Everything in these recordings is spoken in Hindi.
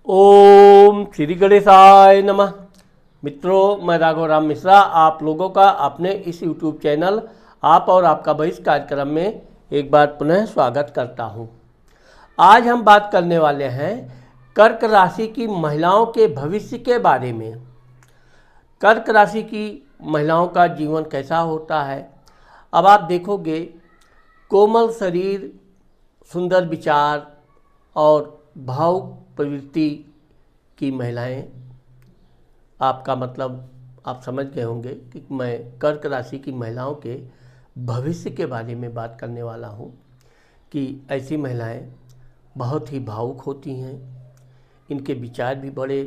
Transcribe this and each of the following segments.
ओम श्री गणेशाय नमः। मित्रों, मैं राघव राम मिश्रा आप लोगों का अपने इस YouTube चैनल आप और आपका भविष्य कार्यक्रम में एक बार पुनः स्वागत करता हूं। आज हम बात करने वाले हैं कर्क राशि की महिलाओं के भविष्य के बारे में। कर्क राशि की महिलाओं का जीवन कैसा होता है। अब आप देखोगे, कोमल शरीर, सुंदर विचार और भावुक प्रवृत्ति की महिलाएं, आपका मतलब आप समझ गए होंगे कि मैं कर्क राशि की महिलाओं के भविष्य के बारे में बात करने वाला हूं कि ऐसी महिलाएं बहुत ही भावुक होती हैं। इनके विचार भी बड़े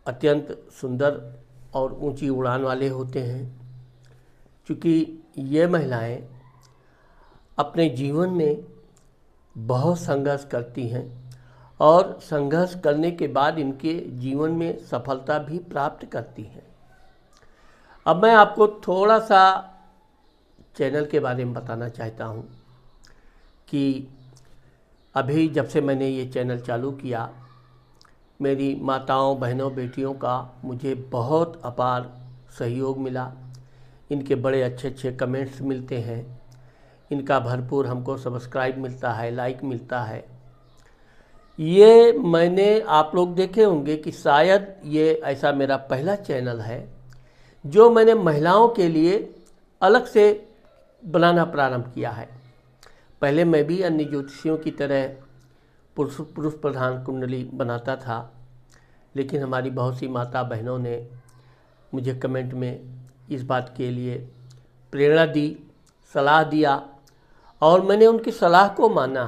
अत्यंत सुंदर और ऊंची उड़ान वाले होते हैं, क्योंकि ये महिलाएं अपने जीवन में बहुत संघर्ष करती हैं और संघर्ष करने के बाद इनके जीवन में सफलता भी प्राप्त करती हैं। अब मैं आपको थोड़ा सा चैनल के बारे में बताना चाहता हूं कि अभी जब से मैंने ये चैनल चालू किया, मेरी माताओं, बहनों, बेटियों का मुझे बहुत अपार सहयोग मिला। इनके बड़े अच्छे अच्छे कमेंट्स मिलते हैं, इनका भरपूर हमको सब्सक्राइब मिलता है, लाइक मिलता है। ये मैंने आप लोग देखे होंगे कि शायद ये ऐसा मेरा पहला चैनल है जो मैंने महिलाओं के लिए अलग से बनाना प्रारंभ किया है। पहले मैं भी अन्य ज्योतिषियों की तरह पुरुष प्रधान कुंडली बनाता था, लेकिन हमारी बहुत सी माता बहनों ने मुझे कमेंट में इस बात के लिए प्रेरणा दी, सलाह दिया और मैंने उनकी सलाह को माना।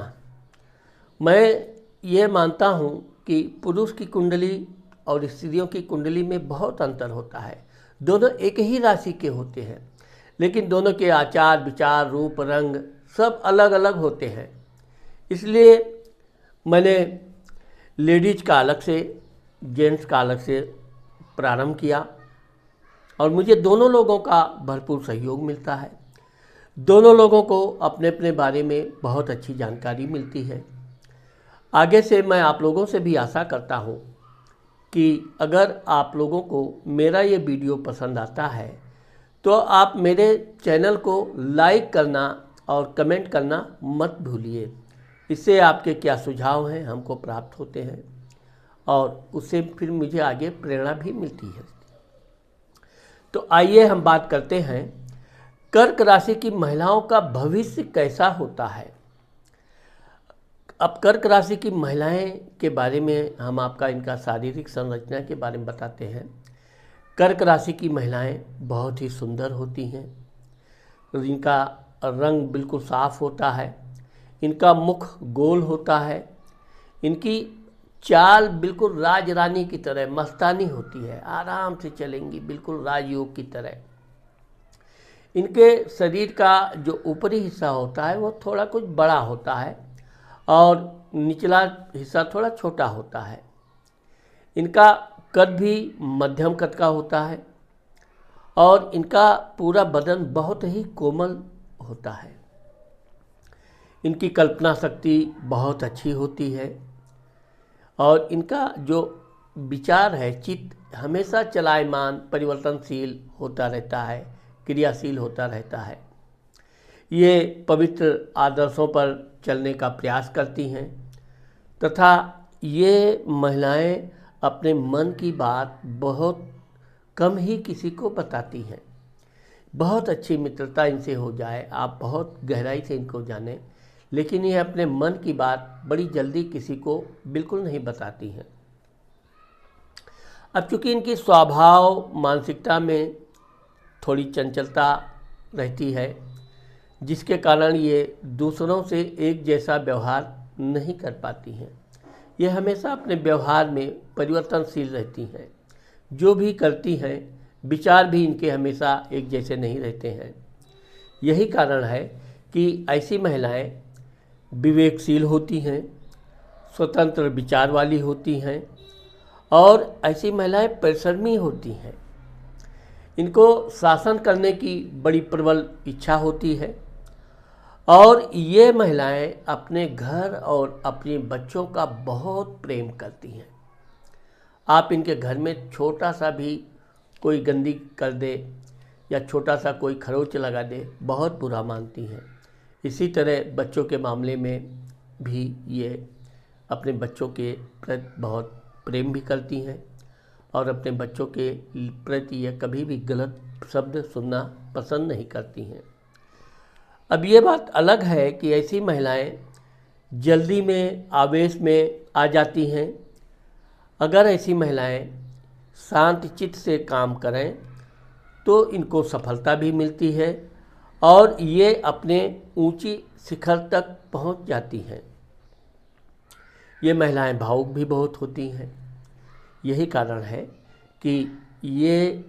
मैं ये मानता हूँ कि पुरुष की कुंडली और स्त्रियों की कुंडली में बहुत अंतर होता है। दोनों एक ही राशि के होते हैं, लेकिन दोनों के आचार, विचार, रूप, रंग सब अलग अलग होते हैं। इसलिए मैंने लेडीज का अलग से, जेंट्स का अलग से प्रारंभ किया और मुझे दोनों लोगों का भरपूर सहयोग मिलता है। दोनों लोगों को अपने अपने बारे में बहुत अच्छी जानकारी मिलती है। आगे से मैं आप लोगों से भी आशा करता हूं कि अगर आप लोगों को मेरा ये वीडियो पसंद आता है तो आप मेरे चैनल को लाइक करना और कमेंट करना मत भूलिए। इससे आपके क्या सुझाव हैं हमको प्राप्त होते हैं और उससे फिर मुझे आगे प्रेरणा भी मिलती है। तो आइए हम बात करते हैं कर्क राशि की महिलाओं का भविष्य कैसा होता है। अब कर्क राशि की महिलाएं के बारे में हम आपका इनका शारीरिक संरचना के बारे में बताते हैं। कर्क राशि की महिलाएं बहुत ही सुंदर होती हैं। इनका रंग बिल्कुल साफ होता है, इनका मुख गोल होता है, इनकी चाल बिल्कुल राजरानी की तरह मस्तानी होती है, आराम से चलेंगी बिल्कुल राजयोग की तरह। इनके शरीर का जो ऊपरी हिस्सा होता है वो थोड़ा कुछ बड़ा होता है और निचला हिस्सा थोड़ा छोटा होता है। इनका कद भी मध्यम कद का होता है और इनका पूरा बदन बहुत ही कोमल होता है। इनकी कल्पना शक्ति बहुत अच्छी होती है और इनका जो विचार है, चित्त हमेशा चलायमान, परिवर्तनशील होता रहता है, क्रियाशील होता रहता है। ये पवित्र आदर्शों पर चलने का प्रयास करती हैं तथा ये महिलाएं अपने मन की बात बहुत कम ही किसी को बताती हैं। बहुत अच्छी मित्रता इनसे हो जाए, आप बहुत गहराई से इनको जानें, लेकिन ये अपने मन की बात बड़ी जल्दी किसी को बिल्कुल नहीं बताती हैं। अब चूँकि इनकी स्वभाव मानसिकता में थोड़ी चंचलता रहती है, जिसके कारण ये दूसरों से एक जैसा व्यवहार नहीं कर पाती हैं। ये हमेशा अपने व्यवहार में परिवर्तनशील रहती हैं। जो भी करती हैं, विचार भी इनके हमेशा एक जैसे नहीं रहते हैं। यही कारण है कि ऐसी महिलाएं विवेकशील होती हैं, स्वतंत्र विचार वाली होती हैं और ऐसी महिलाएं परिश्रमी होती हैं। इनको शासन करने की बड़ी प्रबल इच्छा होती है और ये महिलाएं अपने घर और अपने बच्चों का बहुत प्रेम करती हैं। आप इनके घर में छोटा सा भी कोई गंदी कर दे या छोटा सा कोई खरोच लगा दे, बहुत बुरा मानती हैं। इसी तरह बच्चों के मामले में भी ये अपने बच्चों के प्रति बहुत प्रेम भी करती हैं और अपने बच्चों के प्रति ये कभी भी गलत शब्द सुनना पसंद नहीं करती हैं। अब ये बात अलग है कि ऐसी महिलाएं जल्दी में आवेश में आ जाती हैं। अगर ऐसी महिलाएं शांत चित्त से काम करें तो इनको सफलता भी मिलती है और ये अपने ऊंची शिखर तक पहुंच जाती हैं। ये महिलाएं भावुक भी बहुत होती हैं। यही कारण है कि ये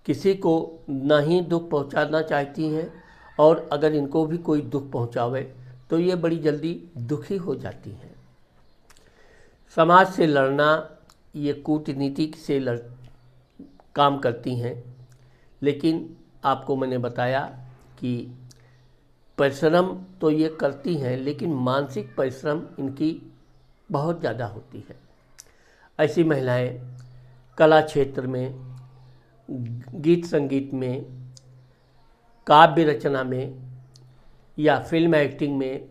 किसी को ना ही दुख पहुंचाना चाहती हैं और अगर इनको भी कोई दुख पहुंचावे तो ये बड़ी जल्दी दुखी हो जाती हैं। समाज से लड़ना, ये कूटनीति से काम करती हैं। लेकिन आपको मैंने बताया कि परिश्रम तो ये करती हैं, लेकिन मानसिक परिश्रम इनकी बहुत ज़्यादा होती है। ऐसी महिलाएं कला क्षेत्र में, गीत संगीत में, काव्य रचना में या फिल्म एक्टिंग में,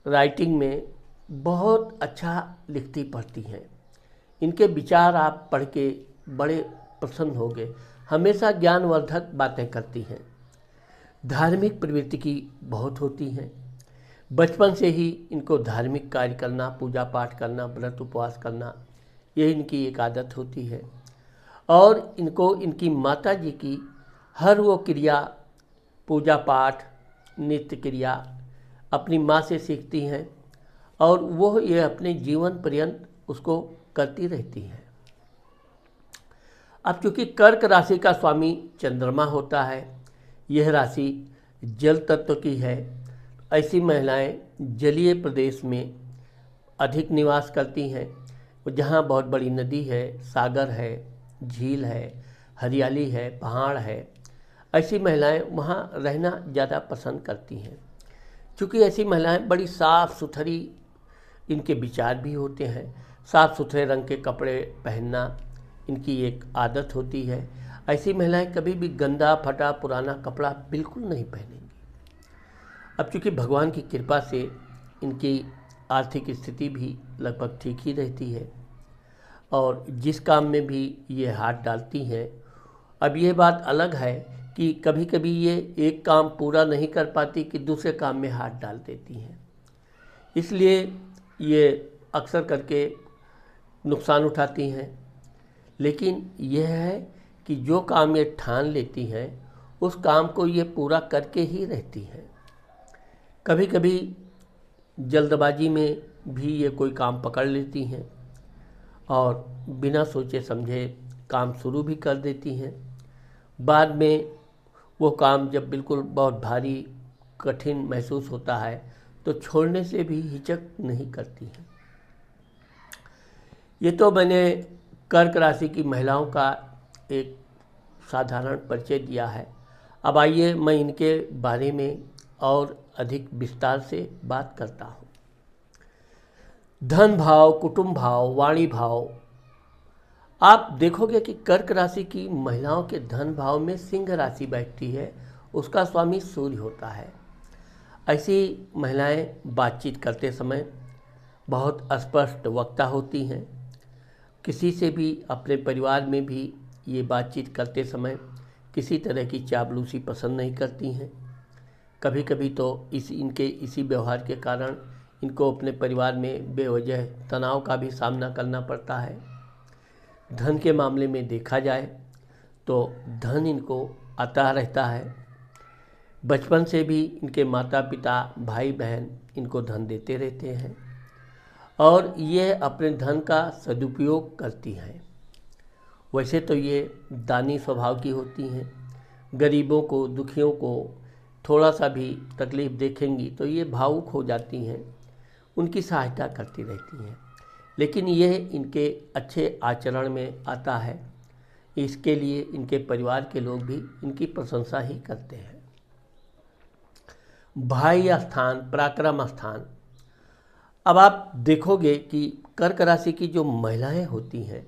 राइटिंग में बहुत अच्छा लिखती पढ़ती हैं। इनके विचार आप पढ़ के बड़े प्रसन्न होंगे। हमेशा ज्ञानवर्धक बातें करती हैं। धार्मिक प्रवृत्ति की बहुत होती हैं। बचपन से ही इनको धार्मिक कार्य करना, पूजा पाठ करना, व्रत उपवास करना, यही इनकी एक आदत होती है। और इनको इनकी माता जी की हर वो क्रिया, पूजा पाठ, नित्य क्रिया अपनी माँ से सीखती हैं और वो ये अपने जीवन पर्यंत उसको करती रहती हैं। अब चूँकि कर्क राशि का स्वामी चंद्रमा होता है, यह राशि जल तत्व की है। ऐसी महिलाएं जलीय प्रदेश में अधिक निवास करती हैं, जहाँ बहुत बड़ी नदी है, सागर है, झील है, हरियाली है, पहाड़ है। ऐसी महिलाएं वहाँ रहना ज़्यादा पसंद करती हैं। चूँकि ऐसी महिलाएं बड़ी साफ़ सुथरी, इनके विचार भी होते हैं। साफ़ सुथरे रंग के कपड़े पहनना इनकी एक आदत होती है। ऐसी महिलाएं कभी भी गंदा फटा पुराना कपड़ा बिल्कुल नहीं पहनेंगी। अब चूँकि भगवान की कृपा से इनकी आर्थिक स्थिति भी लगभग ठीक ही रहती है और जिस काम में भी ये हाथ डालती हैं। अब ये बात अलग है कि कभी कभी ये एक काम पूरा नहीं कर पाती कि दूसरे काम में हाथ डाल देती हैं। इसलिए ये अक्सर करके नुकसान उठाती हैं। लेकिन यह है कि जो काम ये ठान लेती हैं उस काम को ये पूरा करके ही रहती हैं। कभी कभी जल्दबाजी में भी ये कोई काम पकड़ लेती हैं और बिना सोचे समझे काम शुरू भी कर देती हैं। बाद में वो काम जब बिल्कुल बहुत भारी कठिन महसूस होता है तो छोड़ने से भी हिचक नहीं करती हैं। ये तो मैंने कर्क राशि की महिलाओं का एक साधारण परिचय दिया है। अब आइए मैं इनके बारे में और अधिक विस्तार से बात करता हूँ। धन भाव, कुटुंब भाव, वाणी भाव। आप देखोगे कि कर्क राशि की महिलाओं के धन भाव में सिंह राशि बैठती है, उसका स्वामी सूर्य होता है। ऐसी महिलाएं बातचीत करते समय बहुत स्पष्ट वक्ता होती हैं। किसी से भी, अपने परिवार में भी ये बातचीत करते समय किसी तरह की चापलूसी पसंद नहीं करती हैं। कभी कभी तो इनके इसी व्यवहार के कारण इनको अपने परिवार में बेवजह तनाव का भी सामना करना पड़ता है। धन के मामले में देखा जाए तो धन इनको आता रहता है। बचपन से भी इनके माता पिता, भाई बहन इनको धन देते रहते हैं और ये अपने धन का सदुपयोग करती हैं। वैसे तो ये दानी स्वभाव की होती हैं। गरीबों को, दुखियों को थोड़ा सा भी तकलीफ़ देखेंगी तो ये भावुक हो जाती हैं, उनकी सहायता करती रहती हैं। लेकिन यह इनके अच्छे आचरण में आता है। इसके लिए इनके परिवार के लोग भी इनकी प्रशंसा ही करते हैं। भाई स्थान, पराक्रम स्थान। अब आप देखोगे कि कर्क राशि की जो महिलाएं होती हैं,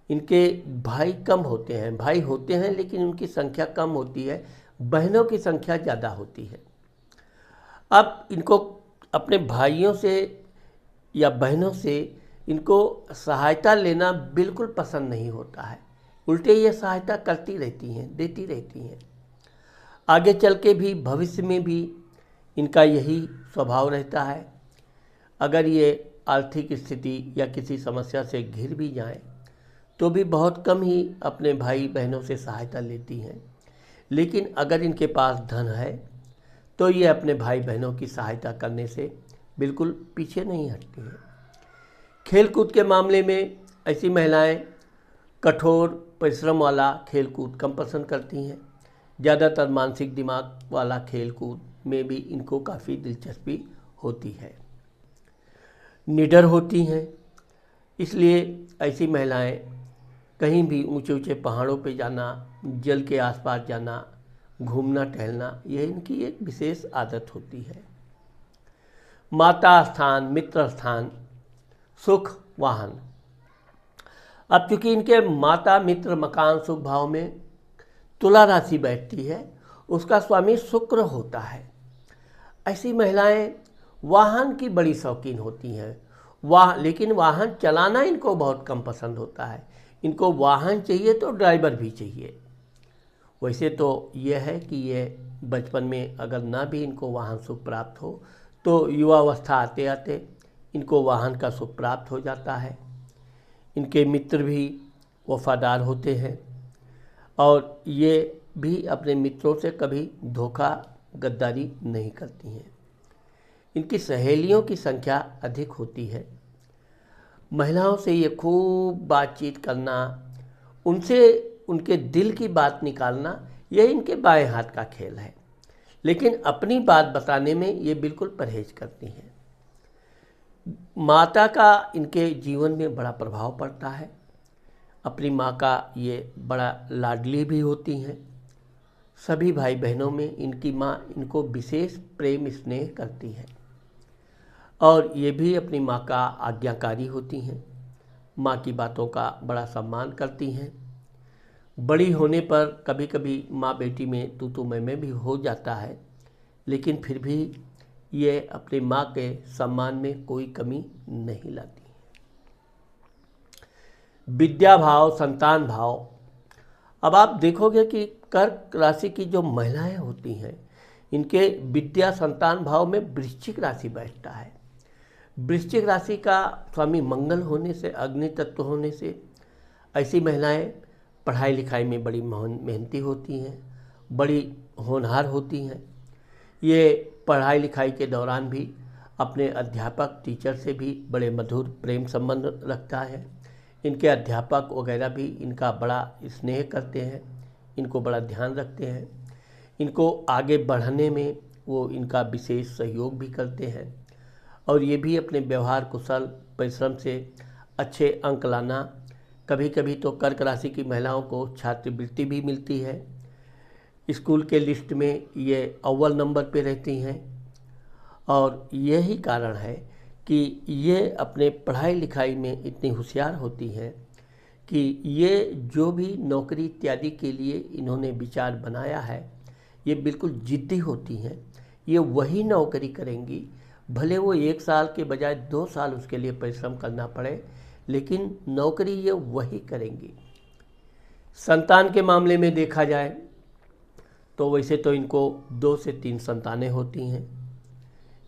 इनके भाई कम होते हैं, भाई होते हैं लेकिन उनकी संख्या कम होती है, बहनों की संख्या ज़्यादा होती है। अब इनको अपने भाइयों से या बहनों से इनको सहायता लेना बिल्कुल पसंद नहीं होता है, उल्टे ये सहायता करती रहती हैं, देती रहती हैं। आगे चल के भी, भविष्य में भी इनका यही स्वभाव रहता है। अगर ये आर्थिक स्थिति या किसी समस्या से घिर भी जाएं, तो भी बहुत कम ही अपने भाई बहनों से सहायता लेती हैं। लेकिन अगर इनके पास धन है तो ये अपने भाई बहनों की सहायता करने से बिल्कुल पीछे नहीं हटती हैं। खेल कूद के मामले में ऐसी महिलाएं कठोर परिश्रम वाला खेल कूद कम पसंद करती हैं। ज़्यादातर मानसिक दिमाग वाला खेल कूद में भी इनको काफ़ी दिलचस्पी होती है। निडर होती हैं, इसलिए ऐसी महिलाएं कहीं भी ऊंचे ऊंचे पहाड़ों पे जाना, जल के आसपास जाना, घूमना टहलना, यह इनकी एक विशेष आदत होती है। माता स्थान, मित्र स्थान, सुख, वाहन। अब चूंकि इनके माता, मित्र, मकान, सुख भाव में तुला राशि बैठती है, उसका स्वामी शुक्र होता है। ऐसी महिलाएं वाहन की बड़ी शौकीन होती हैं। लेकिन वाहन चलाना इनको बहुत कम पसंद होता है। इनको वाहन चाहिए तो ड्राइवर भी चाहिए। वैसे तो यह है कि ये बचपन में अगर ना भी इनको वाहन सुख प्राप्त हो, तो युवावस्था आते आते इनको वाहन का सुख प्राप्त हो जाता है। इनके मित्र भी वफादार होते हैं और ये भी अपने मित्रों से कभी धोखा गद्दारी नहीं करती हैं। इनकी सहेलियों की संख्या अधिक होती है। महिलाओं से ये खूब बातचीत करना, उनसे उनके दिल की बात निकालना, यह इनके बाएं हाथ का खेल है। लेकिन अपनी बात बताने में ये बिल्कुल परहेज करती हैं। माता का इनके जीवन में बड़ा प्रभाव पड़ता है। अपनी माँ का ये बड़ा लाडली भी होती हैं। सभी भाई बहनों में इनकी माँ इनको विशेष प्रेम स्नेह करती है और ये भी अपनी माँ का आज्ञाकारी होती हैं। माँ की बातों का बड़ा सम्मान करती हैं। बड़ी होने पर कभी कभी माँ बेटी में तू मैं भी हो जाता है, लेकिन फिर भी ये अपनी माँ के सम्मान में कोई कमी नहीं लाती। विद्या भाव, संतान भाव। अब आप देखोगे कि कर्क राशि की जो महिलाएं होती हैं, इनके विद्या संतान भाव में वृश्चिक राशि बैठता है। वृश्चिक राशि का स्वामी मंगल होने से, अग्नि तत्व होने से, ऐसी महिलाएं पढ़ाई लिखाई में बड़ी मेहनती होती हैं, बड़ी होनहार होती हैं। ये पढ़ाई लिखाई के दौरान भी अपने अध्यापक, टीचर से भी बड़े मधुर प्रेम संबंध रखता है। इनके अध्यापक वगैरह भी इनका बड़ा स्नेह करते हैं, इनको बड़ा ध्यान रखते हैं। इनको आगे बढ़ने में वो इनका विशेष सहयोग भी करते हैं और ये भी अपने व्यवहार, कुशल, परिश्रम से अच्छे अंक लाना। कभी कभी तो कर्क राशि की महिलाओं को छात्रवृत्ति भी मिलती है। स्कूल के लिस्ट में ये अव्वल नंबर पे रहती हैं और यही कारण है कि ये अपने पढ़ाई लिखाई में इतनी होशियार होती हैं कि ये जो भी नौकरी इत्यादि के लिए इन्होंने विचार बनाया है, ये बिल्कुल जिद्दी होती हैं। ये वही नौकरी करेंगी, भले वो 1 साल के बजाय 2 साल उसके लिए परिश्रम करना पड़े, लेकिन नौकरी ये वही करेंगी। संतान के मामले में देखा जाए तो वैसे तो इनको 2 से 3 संतानें होती हैं।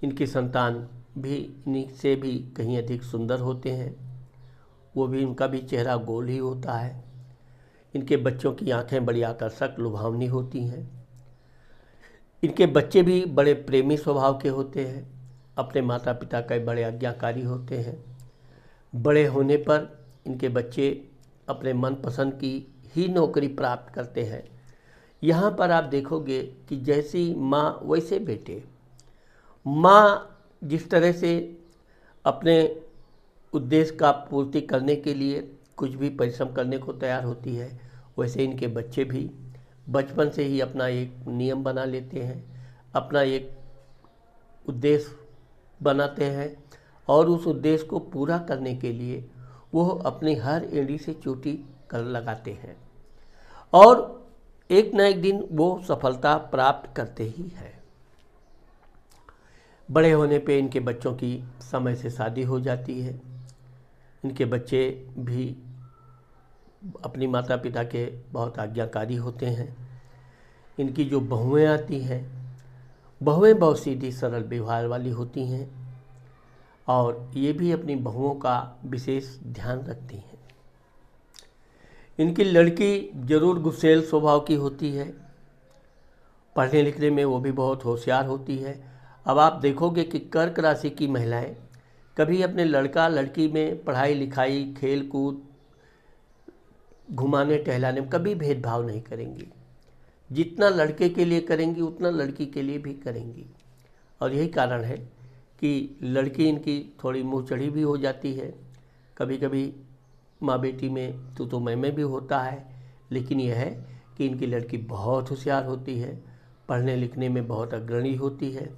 इनकी संतान भी इन्हीं से भी कहीं अधिक सुंदर होते हैं। वो भी, उनका भी चेहरा गोल ही होता है। इनके बच्चों की आंखें बड़ी आकर्षक, लुभावनी होती हैं। इनके बच्चे भी बड़े प्रेमी स्वभाव के होते हैं, अपने माता पिता के बड़े आज्ञाकारी होते हैं। बड़े होने पर इनके बच्चे अपने मनपसंद की ही नौकरी प्राप्त करते हैं। यहाँ पर आप देखोगे कि जैसी माँ वैसे बेटे। माँ जिस तरह से अपने उद्देश्य का पूर्ति करने के लिए कुछ भी परिश्रम करने को तैयार होती है, वैसे इनके बच्चे भी बचपन से ही अपना एक नियम बना लेते हैं, अपना एक उद्देश्य बनाते हैं और उस उद्देश्य को पूरा करने के लिए वो अपनी हर एड़ी से चोटी कर लगाते हैं और एक न एक दिन वो सफलता प्राप्त करते ही हैं। बड़े होने पे इनके बच्चों की समय से शादी हो जाती है। इनके बच्चे भी अपनी माता पिता के बहुत आज्ञाकारी होते हैं। इनकी जो बहुएं आती हैं, बहुएं बहुत सीधी सरल व्यवहार वाली होती हैं और ये भी अपनी बहुओं का विशेष ध्यान रखती हैं। इनकी लड़की जरूर गुस्सेल स्वभाव की होती है। पढ़ने लिखने में वो भी बहुत होशियार होती है। अब आप देखोगे कि कर्क राशि की महिलाएं कभी अपने लड़का लड़की में पढ़ाई लिखाई, खेल कूद, घुमाने टहलाने में कभी भेदभाव नहीं करेंगी। जितना लड़के के लिए करेंगी उतना लड़की के लिए भी करेंगी और यही कारण है कि लड़की इनकी थोड़ी मुँह चढ़ी भी हो जाती है। कभी कभी माँ बेटी में तो मैं भी होता है, लेकिन यह है कि इनकी लड़की बहुत होशियार होती है, पढ़ने लिखने में बहुत अग्रणी होती है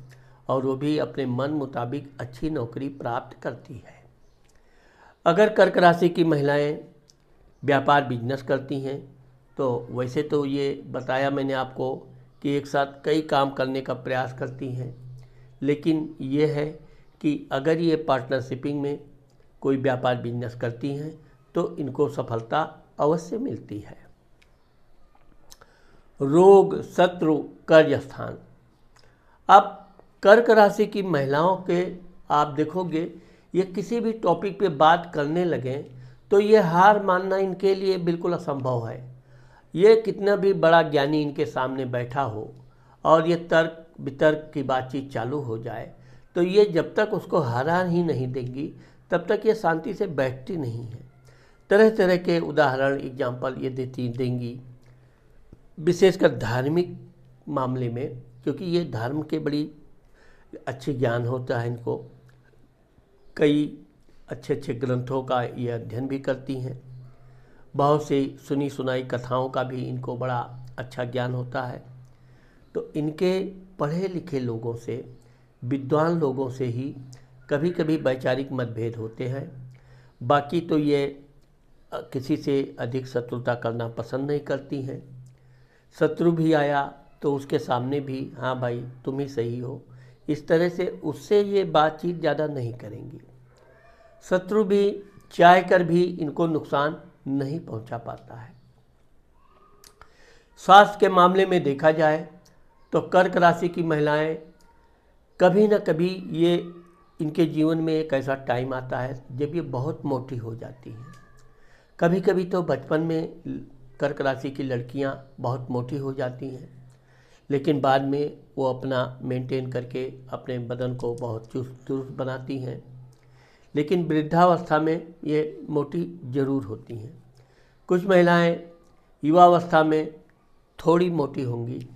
और वो भी अपने मन मुताबिक अच्छी नौकरी प्राप्त करती है। अगर कर्क राशि की महिलाएं व्यापार बिजनेस करती हैं तो वैसे तो ये बताया मैंने आपको कि एक साथ कई काम करने का प्रयास करती हैं, लेकिन ये है कि अगर ये पार्टनरशिपिंग में कोई व्यापार बिजनेस करती हैं तो इनको सफलता अवश्य मिलती है। रोग, शत्रु, कर्ज स्थान। अब कर्क राशि की महिलाओं के आप देखोगे ये किसी भी टॉपिक पे बात करने लगें तो ये हार मानना इनके लिए बिल्कुल असंभव है। ये कितना भी बड़ा ज्ञानी इनके सामने बैठा हो और ये तर्क वितर्क की बातचीत चालू हो जाए तो ये जब तक उसको हरा ही नहीं देंगी तब तक ये शांति से बैठती नहीं है। तरह तरह के उदाहरण एग्जाम्पल ये देंगी, विशेषकर धार्मिक मामले में, क्योंकि ये धर्म के बड़ी अच्छे ज्ञान होता है इनको। कई अच्छे अच्छे ग्रंथों का ये अध्ययन भी करती हैं। बहुत सी सुनी सुनाई कथाओं का भी इनको बड़ा अच्छा ज्ञान होता है। तो इनके पढ़े लिखे लोगों से, विद्वान लोगों से ही कभी कभी वैचारिक मतभेद होते हैं। बाकी तो ये किसी से अधिक शत्रुता करना पसंद नहीं करती हैं। शत्रु भी आया तो उसके सामने भी हाँ भाई तुम ही सही हो, इस तरह से उससे ये बातचीत ज़्यादा नहीं करेंगी। शत्रु भी चाह कर भी इनको नुकसान नहीं पहुंचा पाता है। स्वास्थ्य के मामले में देखा जाए तो कर्क राशि की महिलाएं कभी न कभी ये इनके जीवन में एक ऐसा टाइम आता है जब ये बहुत मोटी हो जाती हैं। कभी कभी तो बचपन में कर्क राशि की लड़कियां बहुत मोटी हो जाती हैं, लेकिन बाद में वो अपना मेंटेन करके अपने बदन को बहुत चुस्त दुरुस्त बनाती हैं। लेकिन वृद्धावस्था में ये मोटी ज़रूर होती हैं। कुछ महिलाएं युवावस्था में थोड़ी मोटी होंगी,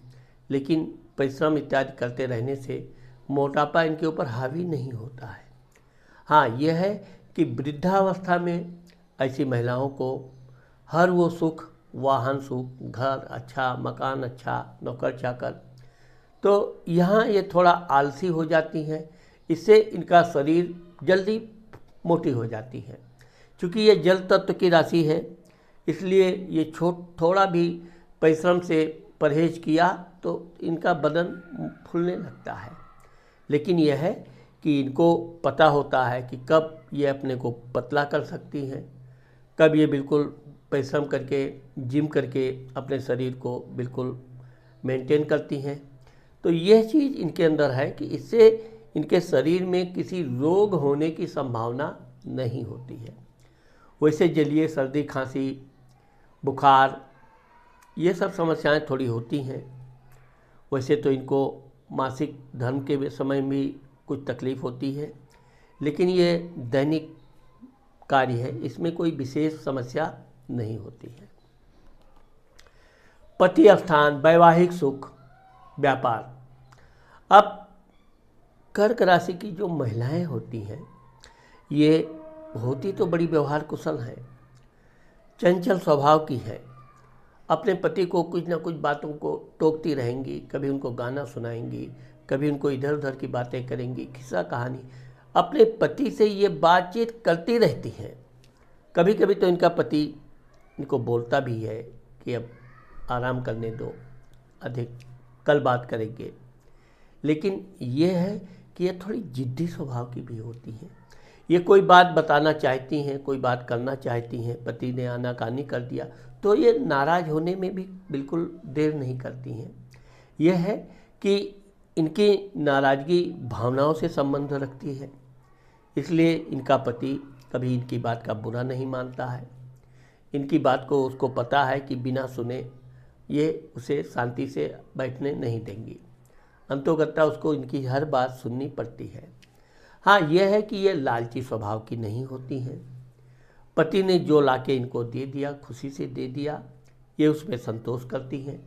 लेकिन परिश्रम इत्यादि करते रहने से मोटापा इनके ऊपर हावी नहीं होता है। हाँ, यह है कि वृद्धावस्था में ऐसी महिलाओं को हर वो सुख, वाहन सुख, घर अच्छा, मकान अच्छा, नौकर चाकर, तो यहाँ ये थोड़ा आलसी हो जाती हैं। इससे इनका शरीर जल्दी मोटी हो जाती है। चूँकि ये जल तत्व की राशि है, इसलिए ये थोड़ा भी परिश्रम से परहेज किया तो इनका बदन फूलने लगता है। लेकिन यह है कि इनको पता होता है कि कब ये अपने को पतला कर सकती हैं, कब ये बिल्कुल परिश्रम करके जिम करके अपने शरीर को बिल्कुल मेंटेन करती हैं। तो यह चीज़ इनके अंदर है कि इससे इनके शरीर में किसी रोग होने की संभावना नहीं होती है। वैसे जलिए सर्दी, खांसी, बुखार, ये सब समस्याएं थोड़ी होती हैं। वैसे तो इनको मासिक धर्म के समय भी कुछ तकलीफ़ होती है, लेकिन ये दैनिक कार्य है, इसमें कोई विशेष समस्या नहीं होती है। पति स्थान, वैवाहिक सुख, व्यापार। अब कर्क राशि की जो महिलाएं होती हैं ये होती तो बड़ी व्यवहार कुशल हैं, चंचल स्वभाव की हैं। अपने पति को कुछ ना कुछ बातों को टोकती रहेंगी, कभी उनको गाना सुनाएंगी, कभी उनको इधर उधर की बातें करेंगी, किस्सा कहानी अपने पति से ये बातचीत करती रहती हैं। कभी कभी तो इनका पति इनको बोलता भी है कि अब आराम करने दो, अधिक कल बात करेंगे। लेकिन ये है कि ये थोड़ी जिद्दी स्वभाव की भी होती हैं। ये कोई बात बताना चाहती हैं, कोई बात करना चाहती हैं, पति ने आनाकानी कर दिया तो ये नाराज़ होने में भी बिल्कुल देर नहीं करती हैं। यह है कि इनकी नाराज़गी भावनाओं से संबंध रखती है, इसलिए इनका पति कभी इनकी बात का बुरा नहीं मानता है। इनकी बात को उसको पता है कि बिना सुने ये उसे शांति से बैठने नहीं देंगी। अंतोगत्ता उसको इनकी हर बात सुननी पड़ती है। हाँ, यह है कि ये लालची स्वभाव की नहीं होती हैं। पति ने जो लाके इनको दे दिया, खुशी से दे दिया, ये उसमें संतोष करती हैं।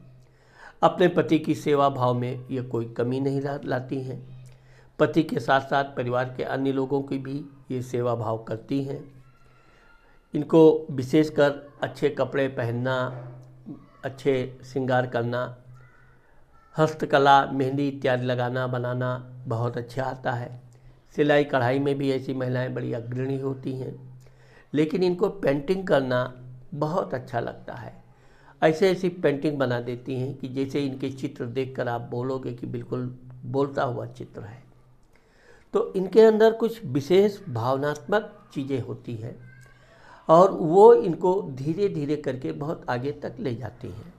अपने पति की सेवा भाव में ये कोई कमी नहीं लाती हैं। पति के साथ साथ परिवार के अन्य लोगों की भी ये सेवा भाव करती हैं। इनको विशेषकर अच्छे कपड़े पहनना, अच्छे श्रृंगार करना, हस्तकला, मेहंदी इत्यादि लगाना बनाना बहुत अच्छा आता है। सिलाई कढ़ाई में भी ऐसी महिलाएं बड़ी अग्रणी होती हैं। लेकिन इनको पेंटिंग करना बहुत अच्छा लगता है। ऐसे ऐसी पेंटिंग बना देती हैं कि जैसे इनके चित्र देखकर आप बोलोगे कि बिल्कुल बोलता हुआ चित्र है। तो इनके अंदर कुछ विशेष भावनात्मक चीज़ें होती हैं और वो इनको धीरे धीरे करके बहुत आगे तक ले जाती हैं।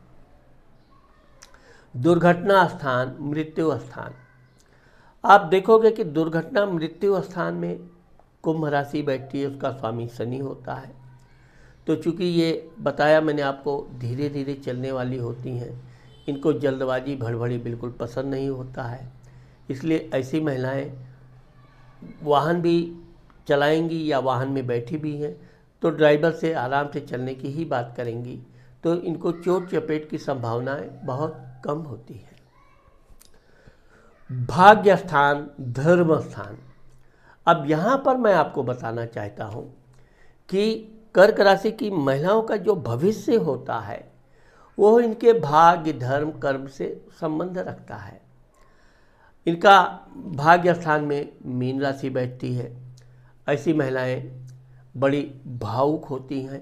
दुर्घटना स्थान, मृत्यु स्थान। आप देखोगे कि दुर्घटना मृत्यु स्थान में कुंभ राशि बैठती है, उसका स्वामी शनि होता है। तो चूँकि ये बताया मैंने आपको धीरे धीरे चलने वाली होती हैं, इनको जल्दबाजी भड़बड़ी बिल्कुल पसंद नहीं होता है। इसलिए ऐसी महिलाएं वाहन भी चलाएंगी या वाहन में बैठी भी हैं तो ड्राइवर से आराम से चलने की ही बात करेंगी। तो इनको चोट चपेट की संभावनाएं बहुत कम होती है। भाग्य स्थान, धर्म स्थान। अब यहाँ पर मैं आपको बताना चाहता हूँ कि कर्क राशि की महिलाओं का जो भविष्य होता है वो इनके भाग्य, धर्म, कर्म से संबंध रखता है। इनका भाग्य स्थान में मीन राशि बैठती है। ऐसी महिलाएं बड़ी भावुक होती हैं।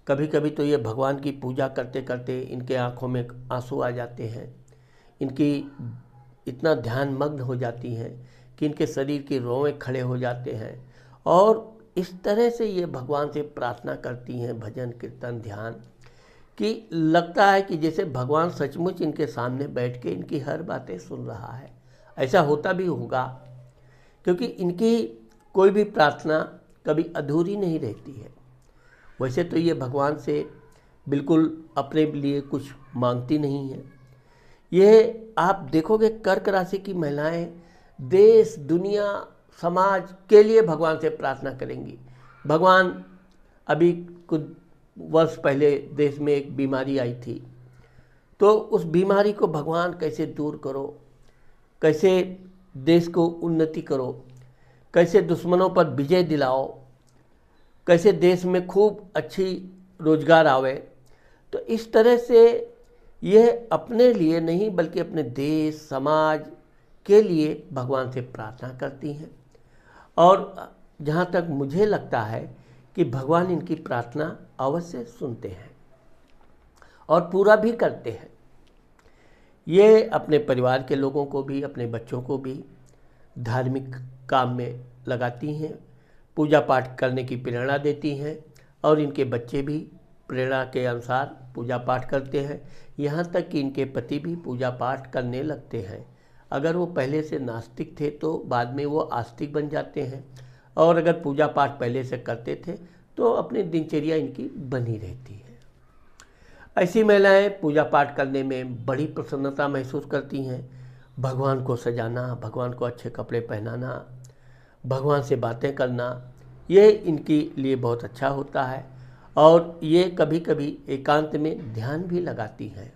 कभी कभी तो ये भगवान की पूजा करते करते इनके आंखों में आंसू आ जाते हैं। इनकी इतना ध्यान मग्न हो जाती हैं कि इनके शरीर के रोंवे खड़े हो जाते हैं और इस तरह से ये भगवान से प्रार्थना करती हैं, भजन कीर्तन ध्यान, कि लगता है कि जैसे भगवान सचमुच इनके सामने बैठ के इनकी हर बातें सुन रहा है। ऐसा होता भी होगा क्योंकि इनकी कोई भी प्रार्थना कभी अधूरी नहीं रहती है। वैसे तो ये भगवान से बिल्कुल अपने लिए कुछ मांगती नहीं है। ये आप देखोगे कर्क राशि की महिलाएं देश, दुनिया, समाज के लिए भगवान से प्रार्थना करेंगी। भगवान, अभी कुछ वर्ष पहले देश में एक बीमारी आई थी, तो उस बीमारी को भगवान कैसे दूर करो, कैसे देश को उन्नति करो, कैसे दुश्मनों पर विजय दिलाओ, कैसे देश में खूब अच्छी रोजगार आवे। तो इस तरह से यह अपने लिए नहीं बल्कि अपने देश, समाज के लिए भगवान से प्रार्थना करती हैं। और जहाँ तक मुझे लगता है कि भगवान इनकी प्रार्थना अवश्य सुनते हैं और पूरा भी करते हैं। ये अपने परिवार के लोगों को भी, अपने बच्चों को भी धार्मिक काम में लगाती हैं, पूजा पाठ करने की प्रेरणा देती हैं और इनके बच्चे भी प्रेरणा के अनुसार पूजा पाठ करते हैं। यहाँ तक कि इनके पति भी पूजा पाठ करने लगते हैं। अगर वो पहले से नास्तिक थे तो बाद में वो आस्तिक बन जाते हैं, और अगर पूजा पाठ पहले से करते थे तो अपनी दिनचर्या इनकी बनी रहती है। ऐसी महिलाएं पूजा पाठ करने में बड़ी प्रसन्नता महसूस करती हैं। भगवान को सजाना, भगवान को अच्छे कपड़े पहनाना, भगवान से बातें करना, ये इनके लिए बहुत अच्छा होता है और ये कभी कभी एकांत में ध्यान भी लगाती हैं।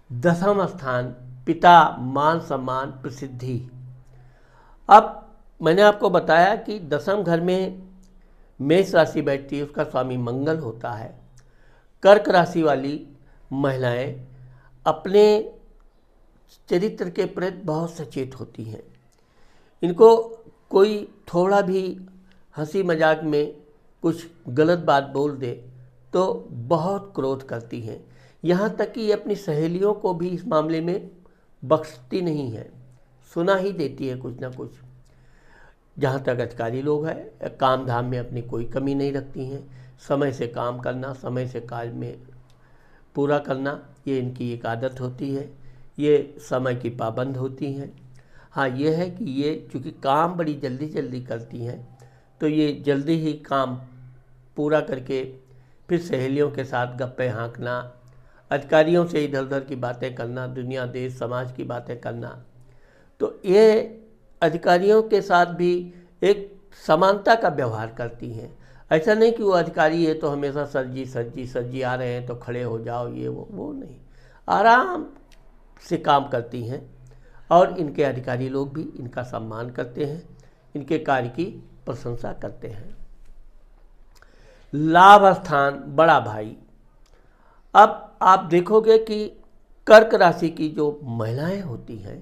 दसम स्थान, पिता, मान सम्मान, प्रसिद्धि। अब मैंने आपको बताया कि दसम घर में मेष राशि बैठती है, उसका स्वामी मंगल होता है। कर्क राशि वाली महिलाएं अपने चरित्र के प्रति बहुत सचेत होती हैं। इनको कोई थोड़ा भी हंसी मजाक में कुछ गलत बात बोल दे तो बहुत क्रोध करती हैं। यहाँ तक कि ये अपनी सहेलियों को भी इस मामले में बख्शती नहीं है, सुना ही देती है कुछ ना कुछ। जहाँ तक अधिकारी लोग हैं, काम धाम में अपनी कोई कमी नहीं रखती हैं। समय से काम करना, समय से कार्य में पूरा करना, ये इनकी एक आदत होती है। ये समय की पाबंद होती हैं। हाँ, ये है कि ये चूँकि काम बड़ी जल्दी जल्दी करती हैं तो ये जल्दी ही काम पूरा करके फिर सहेलियों के साथ गप्पे हाँकना, अधिकारियों से इधर उधर की बातें करना, दुनिया देश समाज की बातें करना, तो ये अधिकारियों के साथ भी एक समानता का व्यवहार करती हैं। ऐसा नहीं कि वो अधिकारी है तो हमेशा सर जी आ रहे हैं तो खड़े हो जाओ, ये वो नहीं, आराम से काम करती हैं। और इनके अधिकारी लोग भी इनका सम्मान करते हैं, इनके कार्य की प्रशंसा करते हैं। लाभ स्थान बड़ा भाई। अब आप देखोगे कि कर्क राशि की जो महिलाएं होती हैं,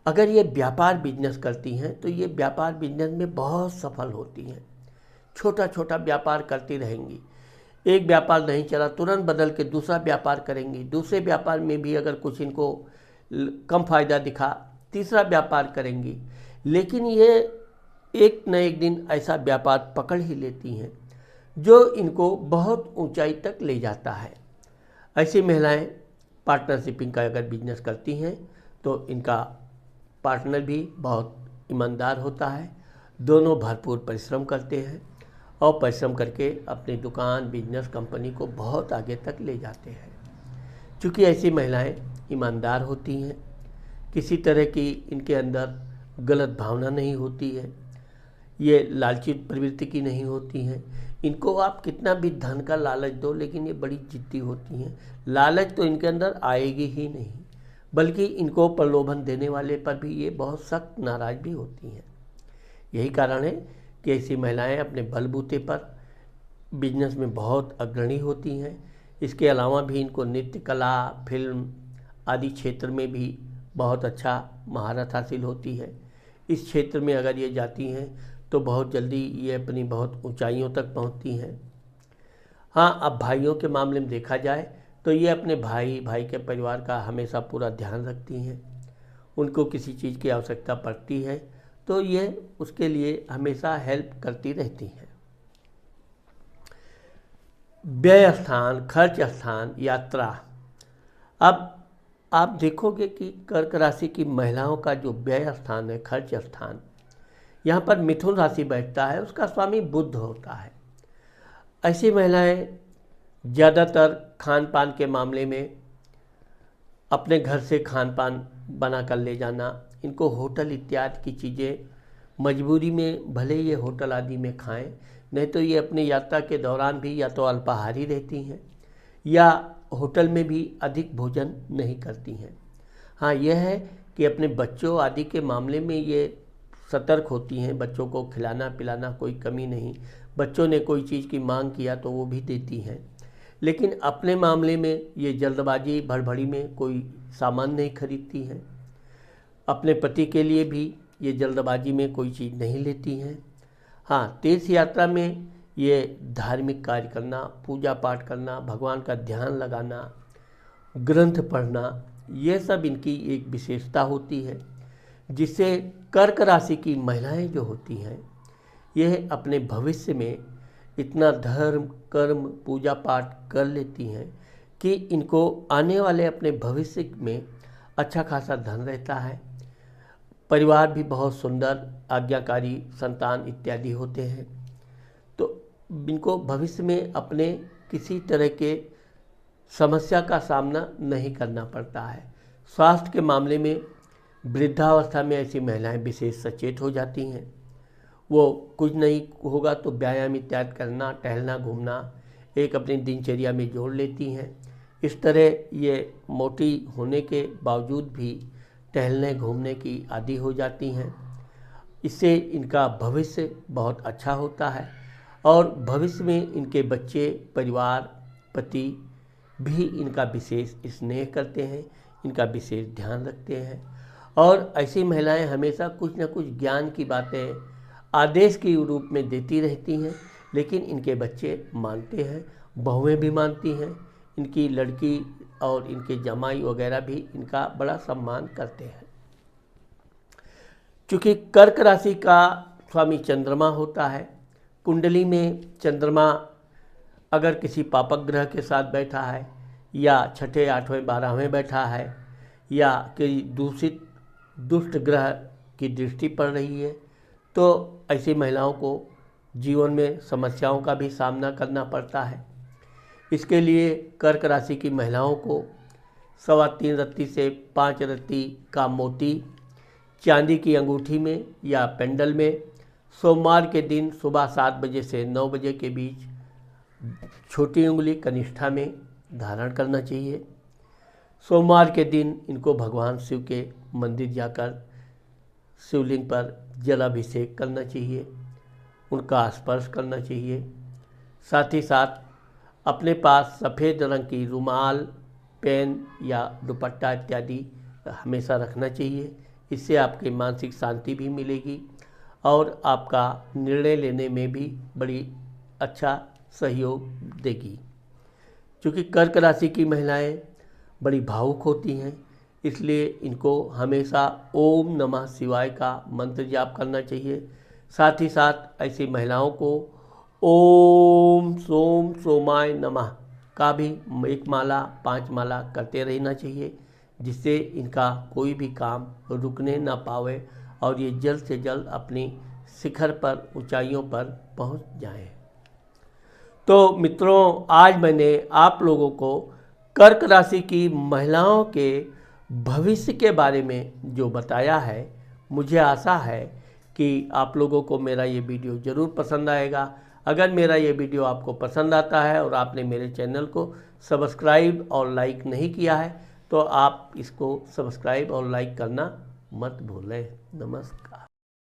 अगर ये व्यापार बिजनेस करती हैं तो ये व्यापार बिजनेस में बहुत सफल होती हैं। छोटा छोटा व्यापार करती रहेंगी, एक व्यापार नहीं चला तुरंत बदल के दूसरा व्यापार करेंगी, दूसरे व्यापार में भी अगर कुछ इनको कम फायदा दिखा तीसरा व्यापार करेंगी। लेकिन ये एक न एक दिन ऐसा व्यापार पकड़ ही लेती हैं जो इनको बहुत ऊंचाई तक ले जाता है। ऐसी महिलाएं पार्टनरशिपिंग का अगर बिजनेस करती हैं तो इनका पार्टनर भी बहुत ईमानदार होता है, दोनों भरपूर परिश्रम करते हैं और परिश्रम करके अपनी दुकान बिजनेस कंपनी को बहुत आगे तक ले जाते हैं। चूँकि ऐसी महिलाएं ईमानदार होती हैं, किसी तरह की इनके अंदर गलत भावना नहीं होती है, ये लालची प्रवृत्ति की नहीं होती हैं। इनको आप कितना भी धन का लालच दो लेकिन ये बड़ी जिद्दी होती हैं। लालच तो इनके अंदर आएगी ही नहीं, बल्कि इनको प्रलोभन देने वाले पर भी ये बहुत सख्त नाराज भी होती हैं। यही कारण है कि ऐसी महिलाएं अपने बलबूते पर बिजनेस में बहुत अग्रणी होती हैं। इसके अलावा भी इनको नृत्य कला, फिल्म आदि क्षेत्र में भी बहुत अच्छा महारत हासिल होती है। इस क्षेत्र में अगर ये जाती हैं तो बहुत जल्दी ये अपनी बहुत ऊंचाइयों तक पहुंचती हैं। हाँ, अब भाइयों के मामले में देखा जाए तो ये अपने भाई के परिवार का हमेशा पूरा ध्यान रखती हैं। उनको किसी चीज़ की आवश्यकता पड़ती है तो ये उसके लिए हमेशा हेल्प करती रहती हैं। व्यय स्थान, खर्च स्थान, यात्रा। अब आप देखोगे कि कर्क राशि की महिलाओं का जो व्यय स्थान है, खर्च स्थान, यहाँ पर मिथुन राशि बैठता है, उसका स्वामी बुध होता है। ऐसी महिलाएं ज़्यादातर खान पान के मामले में अपने घर से खान पान बना कर ले जाना, इनको होटल इत्यादि की चीज़ें मजबूरी में भले ये होटल आदि में खाएं, नहीं तो ये अपनी यात्रा के दौरान भी या तो अल्पाहारी रहती हैं या होटल में भी अधिक भोजन नहीं करती हैं। हाँ, यह है कि अपने बच्चों आदि के मामले में ये सतर्क होती हैं, बच्चों को खिलाना पिलाना कोई कमी नहीं, बच्चों ने कोई चीज़ की मांग किया तो वो भी देती हैं। लेकिन अपने मामले में ये जल्दबाजी भड़बड़ी में कोई सामान नहीं खरीदती हैं। अपने पति के लिए भी ये जल्दबाजी में कोई चीज़ नहीं लेती हैं। हाँ, तीर्थ यात्रा में ये धार्मिक कार्य करना, पूजा पाठ करना, भगवान का ध्यान लगाना, ग्रंथ पढ़ना, ये सब इनकी एक विशेषता होती है, जिससे कर्क राशि की महिलाएं जो होती हैं यह अपने भविष्य में इतना धर्म कर्म पूजा पाठ कर लेती हैं कि इनको आने वाले अपने भविष्य में अच्छा खासा धन रहता है, परिवार भी बहुत सुंदर, आज्ञाकारी संतान इत्यादि होते हैं। तो इनको भविष्य में अपने किसी तरह के समस्या का सामना नहीं करना पड़ता है। स्वास्थ्य के मामले में वृद्धावस्था में ऐसी महिलाएं विशेष सचेत हो जाती हैं। वो कुछ नहीं होगा तो व्यायाम इत्यादि करना, टहलना घूमना एक अपनी दिनचर्या में जोड़ लेती हैं। इस तरह ये मोटी होने के बावजूद भी टहलने घूमने की आदी हो जाती हैं। इससे इनका भविष्य बहुत अच्छा होता है और भविष्य में इनके बच्चे, परिवार, पति भी इनका विशेष स्नेह करते हैं। इनका विशेष ध्यान रखते हैं। और ऐसी महिलाएं हमेशा कुछ न कुछ ज्ञान की बातें आदेश के रूप में देती रहती हैं, लेकिन इनके बच्चे मानते हैं, बहुएं भी मानती हैं, इनकी लड़की और इनके जमाई वगैरह भी इनका बड़ा सम्मान करते हैं। चूँकि कर्क राशि का स्वामी चंद्रमा होता है, कुंडली में चंद्रमा अगर किसी पापक ग्रह के साथ बैठा है या छठे, आठवें, 12वें बैठा है या कोई दूषित दुष्ट ग्रह की दृष्टि पड़ रही है, तो ऐसी महिलाओं को जीवन में समस्याओं का भी सामना करना पड़ता है। इसके लिए कर्क राशि की महिलाओं को 3.25 रत्ती से 5 रत्ती का मोती चांदी की अंगूठी में या पेंडल में सोमवार के दिन सुबह 7 बजे से 9 बजे के बीच छोटी उंगली कनिष्ठा में धारण करना चाहिए। सोमवार के दिन इनको भगवान शिव के मंदिर जाकर शिवलिंग पर जलाभिषेक करना चाहिए, उनका स्पर्श करना चाहिए। साथ ही साथ अपने पास सफ़ेद रंग की रुमाल, पेन या दुपट्टा इत्यादि हमेशा रखना चाहिए। इससे आपकी मानसिक शांति भी मिलेगी और आपका निर्णय लेने में भी बड़ी अच्छा सहयोग देगी। क्योंकि कर्क राशि की महिलाएं बड़ी भावुक होती हैं, इसलिए इनको हमेशा ओम नमः शिवाय का मंत्र जाप करना चाहिए। साथ ही साथ ऐसी महिलाओं को ओम सोम सोमाय नमः का भी 1 माला 5 माला करते रहना चाहिए, जिससे इनका कोई भी काम रुकने ना पावे और ये जल्द से जल्द अपनी शिखर पर, ऊंचाइयों पर पहुंच जाएं। तो मित्रों, आज मैंने आप लोगों को कर्क राशि की महिलाओं के भविष्य के बारे में जो बताया है, मुझे आशा है कि आप लोगों को मेरा ये वीडियो ज़रूर पसंद आएगा। अगर मेरा ये वीडियो आपको पसंद आता है और आपने मेरे चैनल को सब्सक्राइब और लाइक नहीं किया है, तो आप इसको सब्सक्राइब और लाइक करना मत भूलें। नमस्कार।